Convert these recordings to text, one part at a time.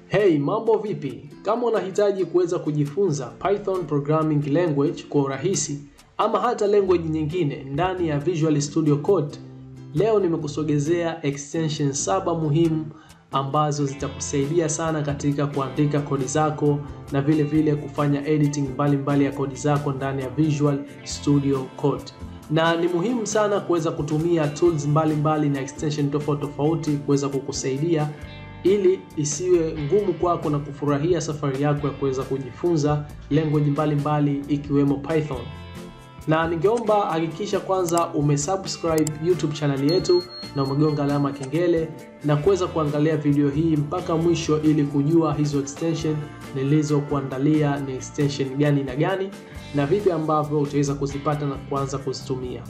Hey, mambo vipi? Kama unahitaji kuweza kujifunza Python programming language kwa urahisi ama hata language nyingine ndani ya Visual Studio Code, leo nimekusogezea extension 7 muhimu ambazo zitakusaidia sana katika kuandika kodi zako na vile vile kufanya editing mbalimbali ya kodi zako ndani ya Visual Studio Code. Na ni muhimu sana kuweza kutumia tools mbalimbali na extension tofauti kuweza kukusaidia ili isiwe ngumu kwako na kufurahia safari yako ya kuweza kujifunza language mbalimbali ikiwemo Python. Na ningeomba hakikisha kwanza umesubscribe YouTube channel yetu na umegonga alama kengele na kuweza kuangalia video hii mpaka mwisho ili kujua hizo extension nilizokuandalia ni extension gani na gani na vipi ambavyo utaweza kuzipata na kuanza kuzitumia.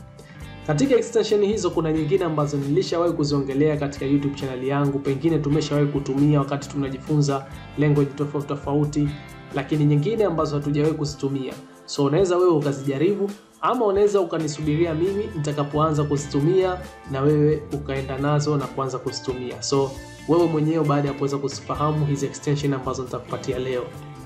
Katika extension hizo kuna nyingine ambazo nilishawahi kuziongelea katika YouTube channel yangu, pengine tumeshawahi kutumia wakati tunajifunza language tofauti, lakini nyingine ambazo hatujawahi kuzitumia. So unaweza wewe ukazijaribu ama unaweza ukanisubiria mimi nitakapoanza kuzitumia na wewe ukaenda nazo na kuanza kuzitumia. So wewe mwenyewe baada ya kuweza kuzifahamu hizi extension ambazo nitakupatia leo.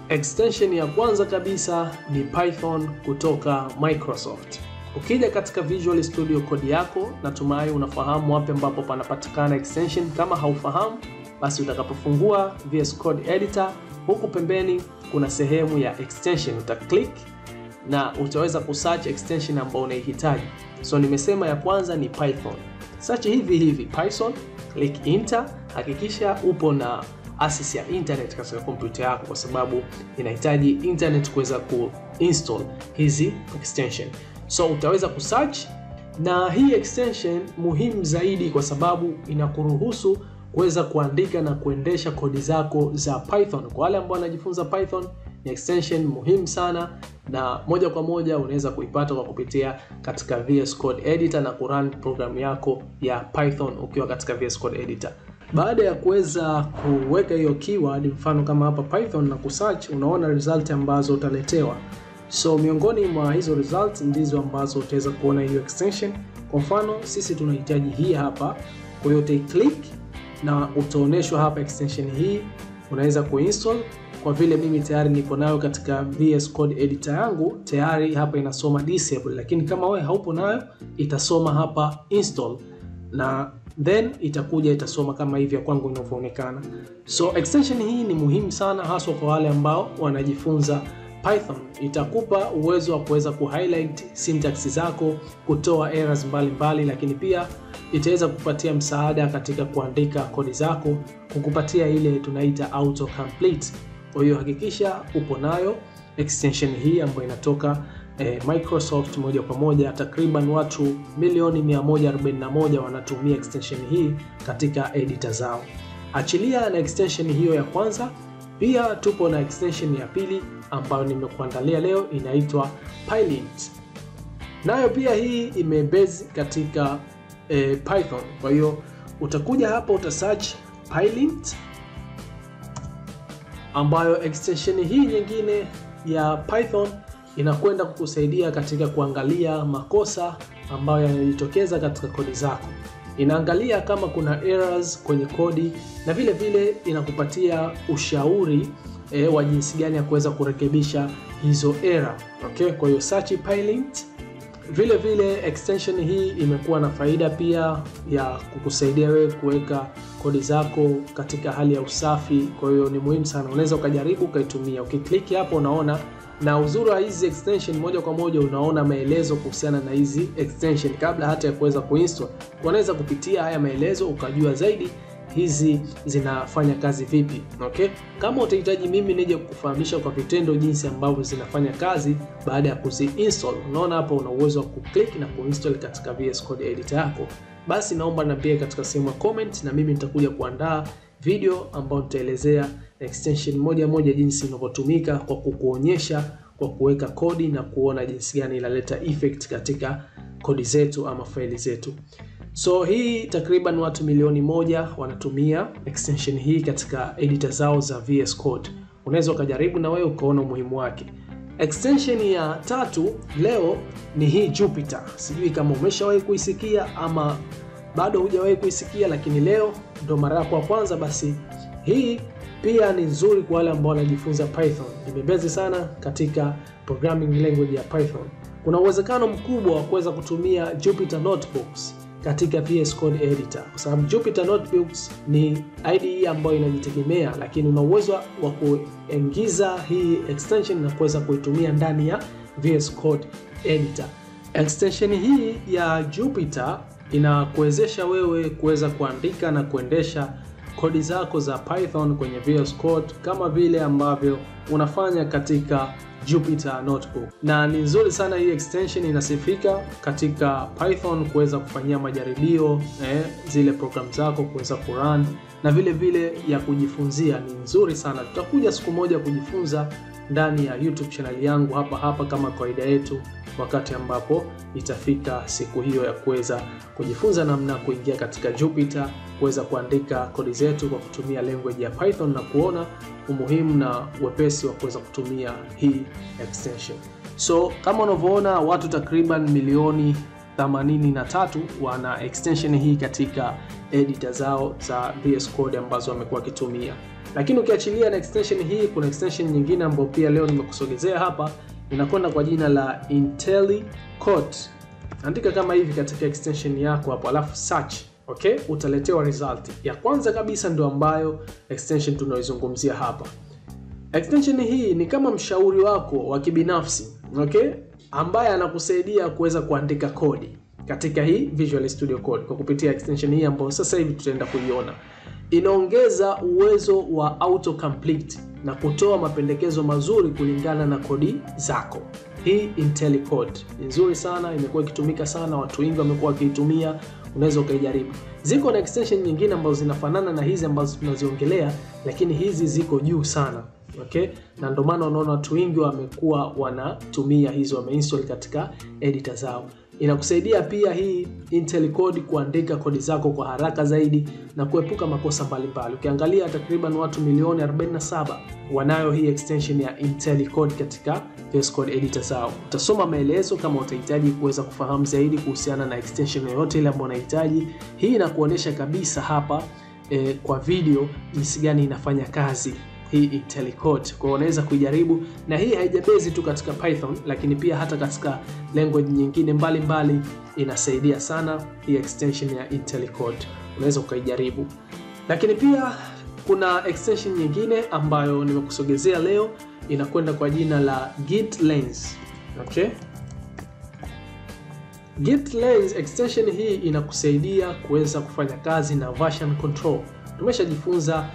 Extension ya kwanza kabisa ni Python kutoka Microsoft. Ukija katika Visual Studio Code yako, natumai unafahamu wapi ambapo panapatikana extension. Kama haufahamu, basi utakapofungua VS Code Editor, huku pembeni kuna sehemu ya extension, utaklik na utaweza kusearch extension ambayo unahitaji. So nimesema ya kwanza ni Python. Search hivi Python, click enter, hakikisha upo na access ya internet katika kompyuta yako kwa sababu inahitaji internet kuweza kuinstall hizi extension. So utaweza kusearch, na hii extension muhimu zaidi kwa sababu inakuruhusu kuweza kuandika na kuendesha kodi zako za Python. Kwa wale ambao wanajifunza Python, ni extension muhimu sana na moja kwa moja unaweza kuipata kwa kupitia katika VS Code Editor na kurun program yako ya Python ukiwa katika VS Code Editor. Baada ya kuweza kuweka hiyo keyword, mfano kama hapa Python, na kusearch, unaona result ambazo utaletewa. So miongoni mwa hizo results ndizo ambazo utaweza kuona hiyo extension. Kwa mfano sisi tunahitaji hii hapa, kwa hiyo utai-click na utaoneshwa hapa extension hii, unaweza kuinstall. Kwa vile mimi tayari niko nayo katika VS Code Editor yangu, tayari hapa inasoma disable, lakini kama wewe haupo nayo itasoma hapa install na then itakuja itasoma kama hivi ya kwangu inavyoonekana. So extension hii ni muhimu sana haswa kwa wale ambao wanajifunza Python. Itakupa uwezo wa kuweza kuhighlight syntax zako, kutoa errors mbalimbali, lakini pia itaweza kupatia msaada katika kuandika kodi zako, kukupatia ile tunaita autocomplete. Kwa hiyo hakikisha upo nayo extension hii ambayo inatoka Microsoft moja kwa moja. Takriban watu milioni 141 wanatumia extension hii katika editor zao. Achilia na extension hiyo ya kwanza, pia tupo na extension ya pili ambayo nimekuandalia leo, inaitwa Pylint. Nayo pia hii imebase katika Python. Kwa hiyo utakuja hapa utasearch Pylint, ambayo extension hii nyingine ya Python inakwenda kukusaidia katika kuangalia makosa ambayo yanajitokeza katika kodi zako. Inaangalia kama kuna errors kwenye kodi na vile vile inakupatia ushauri wa jinsi gani ya kuweza kurekebisha hizo error. Okay, kwa hiyo search Pylint. Vile vile extension hii imekuwa na faida pia ya kukusaidia wewe kuweka kodi zako katika hali ya usafi. Kwa hiyo ni muhimu sana, unaweza ukajaribu ukaitumia. Ukiklik hapo unaona, na uzuri wa hizi extension moja kwa moja unaona maelezo kuhusiana na hizi extension kabla hata ya kuweza kuinstall. Unaweza kupitia haya maelezo ukajua zaidi hizi zinafanya kazi vipi. Okay, kama utahitaji mimi nije kukufahamisha kwa vitendo jinsi ambavyo zinafanya kazi baada ya kuzi-install, unaona hapo una uwezo wa kuclick na kuinstall katika VS Code Editor yako. Basi naomba niambie katika sehemu ya comment na mimi nitakuja kuandaa video ambayo nitaelezea extension moja jinsi inavyotumika kwa kukuonyesha kwa kuweka kodi na kuona jinsi gani inaleta effect katika kodi zetu ama faili zetu. So hii takriban watu milioni 1 wanatumia extension hii katika editor zao za VS Code. Unaweza ukajaribu na wewe ukaona umuhimu wake. Extension ya tatu leo ni hii Jupyter. Sijui kama umeshawahi kuisikia ama bado hujawahi kuisikia, lakini leo ndo mara yako ya kwanza. Basi hii Pia ni nzuri kwa wale ambao wanajifunza Python. Imebezi sana katika programming language ya Python. Kuna uwezekano mkubwa wa kuweza kutumia Jupyter Notebooks katika VS Code editor, kwa sababu Jupyter Notebooks ni IDE ambayo inajitegemea, lakini una uwezo wa kuingiza hii extension na kuweza kuitumia ndani ya VS Code editor. Extension hii ya Jupyter inakuwezesha wewe kuweza kuandika na kuendesha kodi zako za Python kwenye VS Code kama vile ambavyo unafanya katika Jupyter Notebook. Na ni nzuri sana hii extension, inasifika katika Python kuweza kufanyia majaribio zile program zako kuweza kurun na vile vile ya kujifunzia. Ni nzuri sana. Tutakuja siku moja kujifunza ndani ya YouTube channel yangu hapa kama kawaida yetu, wakati ambapo itafika siku hiyo ya kuweza kujifunza namna kuingia katika Jupyter, kuweza kuandika kodi zetu kwa kutumia language ya Python na kuona umuhimu na wepesi wa kuweza kutumia hii extension. So kama unavyoona, watu takriban milioni 83 wana extension hii katika editor zao za VS Code ambazo wamekuwa wakitumia. Lakini ukiachilia na extension hii, kuna extension nyingine ambayo pia leo nimekusogezea hapa, inakwenda kwa jina la IntelliCode. Andika kama hivi katika extension yako hapo, alafu search, okay? Utaletewa result. Ya kwanza kabisa ndio ambayo extension tunaoizungumzia hapa. Extension hii ni kama mshauri wako wa kibinafsi, okay? Ambaye anakusaidia kuweza kuandika kodi katika hii Visual Studio Code kwa kupitia extension hii ambayo sasa hivi tutaenda kuiona. Inaongeza uwezo wa autocomplete na kutoa mapendekezo mazuri kulingana na kodi zako. Hii IntelliCode ni nzuri sana, imekuwa ikitumika sana, watu wengi wamekuwa wakiitumia, unaweza ukajaribu. Ziko na extension nyingine ambazo zinafanana na hizi ambazo tunaziongelea, lakini hizi ziko juu sana. Okay? Na ndio maana unaona watu wengi wamekuwa wanatumia hizo, wameinstall katika editor zao. Inakusaidia pia hii IntelliCode kuandika kodi zako kwa haraka zaidi na kuepuka makosa mbalimbali. Ukiangalia takriban watu milioni 47 wanayo hii extension ya IntelliCode katika VS Code editor zao. Utasoma maelezo kama utahitaji kuweza kufahamu zaidi kuhusiana na extension yoyote ile ambayo unahitaji. Hii inakuonesha kabisa hapa kwa video jinsi gani inafanya kazi hii IntelliCode. Kwa unaweza kuijaribu, na hii haijabezi tu katika Python, lakini pia hata katika language nyingine mbalimbali inasaidia sana hii extension ya IntelliCode. Unaweza ukaijaribu. Lakini pia kuna extension nyingine ambayo nimekusogezea leo, inakwenda kwa jina la GitLens. Okay? GitLens extension hii inakusaidia kuweza kufanya kazi na version control. Tumeshajifunza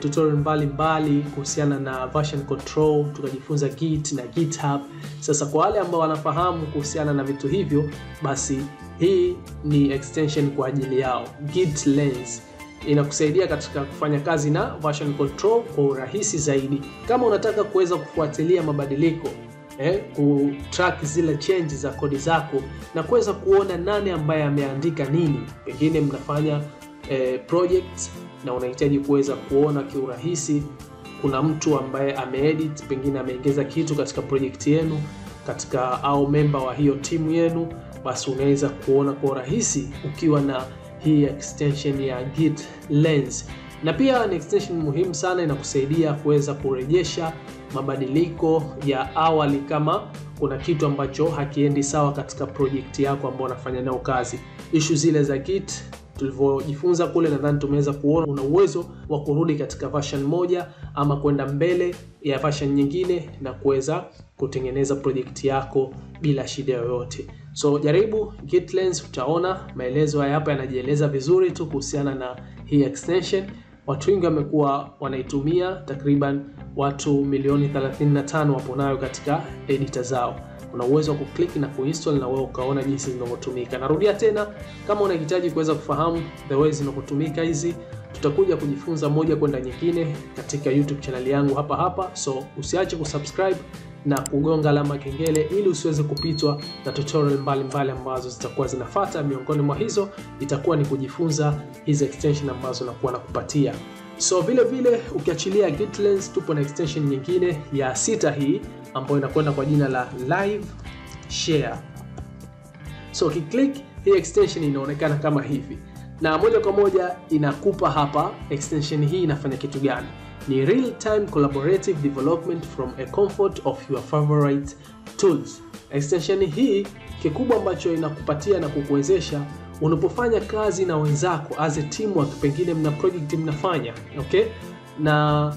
tutorial mbalimbali kuhusiana na version control, tukajifunza Git na GitHub. Sasa kwa wale ambao wanafahamu kuhusiana na vitu hivyo, basi hii ni extension kwa ajili yao. GitLens inakusaidia katika kufanya kazi na version control kwa urahisi zaidi. Kama unataka kuweza kufuatilia mabadiliko, kutrack zile changes za kodi zako na kuweza kuona nani ambaye ameandika nini, pengine mnafanya project na unahitaji kuweza kuona kiurahisi kuna mtu ambaye ameedit, pengine ameongeza kitu katika project yenu katika au member wa hiyo timu yenu, basi unaweza kuona kwa urahisi ukiwa na hii extension ya GitLens. Na pia ni extension muhimu sana, inakusaidia kuweza kurejesha mabadiliko ya awali kama kuna kitu ambacho hakiendi sawa katika project yako ambayo unafanya nayo kazi. Issue zile za Git tulivyojifunza kule, nadhani tumeweza kuona una uwezo wa kurudi katika version moja ama kwenda mbele ya version nyingine na kuweza kutengeneza project yako bila shida yoyote. So jaribu GitLens, utaona maelezo hapa yanajieleza vizuri tu kuhusiana na hii extension. Watu wengi wamekuwa wanaitumia, takriban watu milioni 35 wapo nayo katika editor zao. Una uwezo wa kuklik na kuinstall na wewe ukaona jinsi zinavyotumika. Narudia tena, kama unahitaji kuweza kufahamu the ways zinavyotumika hizi, tutakuja kujifunza moja kwenda nyingine katika YouTube channel yangu hapa. So usiache kusubscribe na kugonga alama kengele ili usiweze kupitwa na tutorial mbalimbali ambazo zitakuwa zinafuata. Miongoni mwa hizo itakuwa ni kujifunza hizi extension ambazo nakuwa nakupatia. So vile ukiachilia GitLens, tupo na extension nyingine ya 6 hii ambayo inakwenda kwa jina la Live Share. So ukiklik hii extension inaonekana kama hivi, na moja kwa moja inakupa hapa extension hii inafanya kitu gani. ni real time collaborative development from a comfort of your favorite tools. Extension hii kikubwa ambacho inakupatia na kukuwezesha unapofanya kazi na wenzako as a teamwork, pengine mna project mnafanya, okay? Na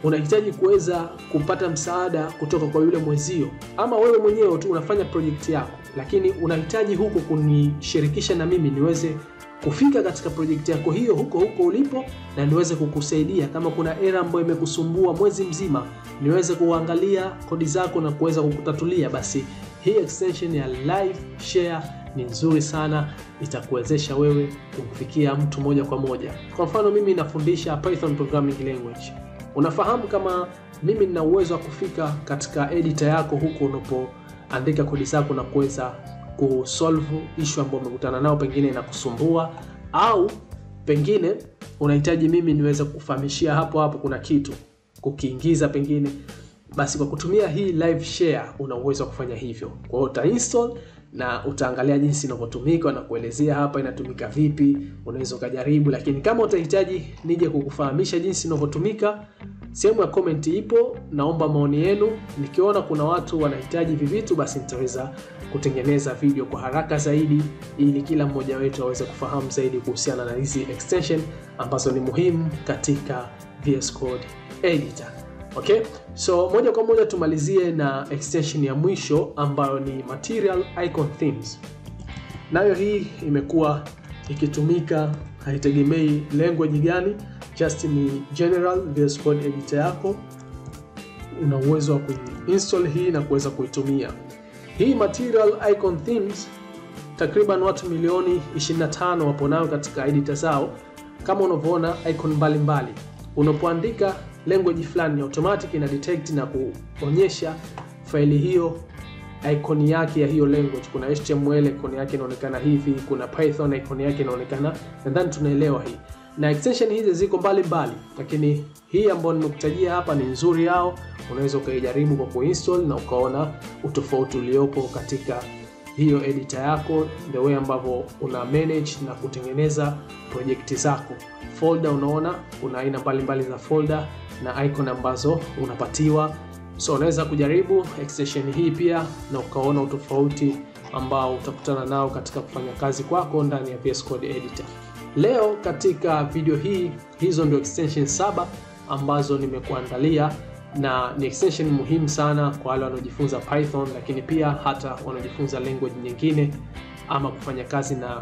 unahitaji kuweza kupata msaada kutoka kwa yule mwenzio, ama wewe mwenyewe tu unafanya project yako, lakini unahitaji huko kunishirikisha na mimi niweze kufika katika project yako hiyo huko ulipo, na niweze kukusaidia kama kuna error ambayo imekusumbua mwezi mzima, niweze kuangalia kodi zako na kuweza kukutatulia. Basi hii extension ya live share ni nzuri sana, itakuwezesha wewe kumfikia mtu moja kwa moja. Kwa mfano mimi nafundisha Python programming language. Unafahamu kama mimi nina uwezo wa kufika katika editor yako huko unapoandika kodi zako na kuweza kusolve issue ambayo umekutana nao, pengine inakusumbua, au pengine unahitaji mimi niweze kufahamishia hapo kuna kitu kukiingiza pengine. Basi kwa kutumia hii live share una uwezo wa kufanya hivyo. Kwa hiyo utainstall na utaangalia jinsi inavyotumika na kuelezea hapa inatumika vipi, unaweza kujaribu. Lakini kama utahitaji nije kukufahamisha jinsi inavyotumika, sehemu ya comment ipo, naomba maoni yenu. Nikiona kuna watu wanahitaji vitu, basi nitaweza kutengeneza video kwa haraka zaidi ili kila mmoja wetu aweze kufahamu zaidi kuhusiana na hizi extension ambazo ni muhimu katika VS Code editor. Okay, so moja kwa moja tumalizie na extension ya mwisho ambayo ni material icon themes. Nayo hii imekuwa ikitumika, haitegemei language gani, just ni general VS Code editor yako una uwezo wa kuinstall hii na kuweza kuitumia. Hii material icon themes takriban watu milioni 25 wapo nayo katika editor zao. Kama unavyoona icon mbalimbali, unapoandika language fulani automatic ina detect na kuonyesha faili hiyo icon yake ya hiyo language. Kuna HTML icon yake inaonekana hivi, kuna Python icon yake inaonekana, nadhani tunaelewa hii. Na extension hizi ziko mbalimbali, lakini hii ambayo nimekutajia hapa ni nzuri yao. Unaweza ukajaribu kwa kuinstall na ukaona utofauti uliopo katika hiyo editor yako, the way ambavyo una manage na kutengeneza project zako. Folder, unaona kuna aina mbalimbali za folder na icon ambazo unapatiwa. So unaweza kujaribu extension hii pia na ukaona utofauti ambao utakutana nao katika kufanya kazi kwako ndani ya VS Code editor. Leo katika video hii, hizo ndio extension 7 ambazo nimekuandalia, na ni extension muhimu sana kwa wale wanaojifunza Python, lakini pia hata wanaojifunza language nyingine ama kufanya kazi na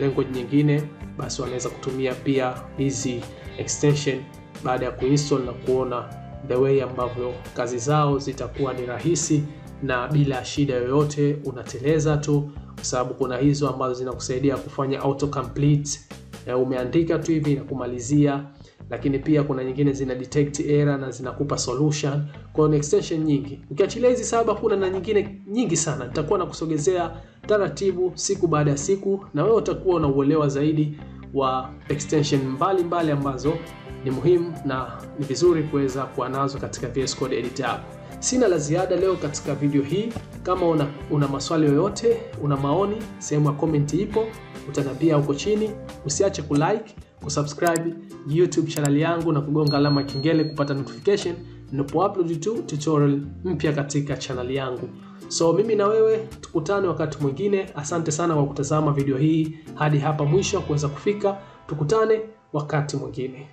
language nyingine, basi wanaweza kutumia pia hizi extension baada ya kuinstall na kuona the way ambavyo kazi zao zitakuwa ni rahisi na bila shida yoyote. Unateleza tu, kwa sababu kuna hizo ambazo zinakusaidia kufanya autocomplete, umeandika tu hivi na kumalizia, lakini pia kuna nyingine zina detect error na zinakupa solution. Kwa hiyo extension nyingi. Ukiachilia hizi 7 kuna na nyingine nyingi sana. Nitakuwa nakusogezea taratibu siku baada ya siku, na wewe utakuwa unauelewa zaidi wa extension mbalimbali ambazo ni muhimu na ni vizuri kuweza kuwa nazo katika VS Code editor yako. Sina la ziada leo katika video hii. Kama una maswali yoyote, una maoni, sehemu ya comment ipo, utaniambia huko chini. Usiache kulike, kusubscribe YouTube channel yangu na kugonga alama kengele kupata notification ninapo-upload tutorial mpya katika channel yangu. So mimi na wewe tukutane wakati mwingine. Asante sana kwa kutazama video hii hadi hapa mwisho kuweza kufika. Tukutane wakati mwingine.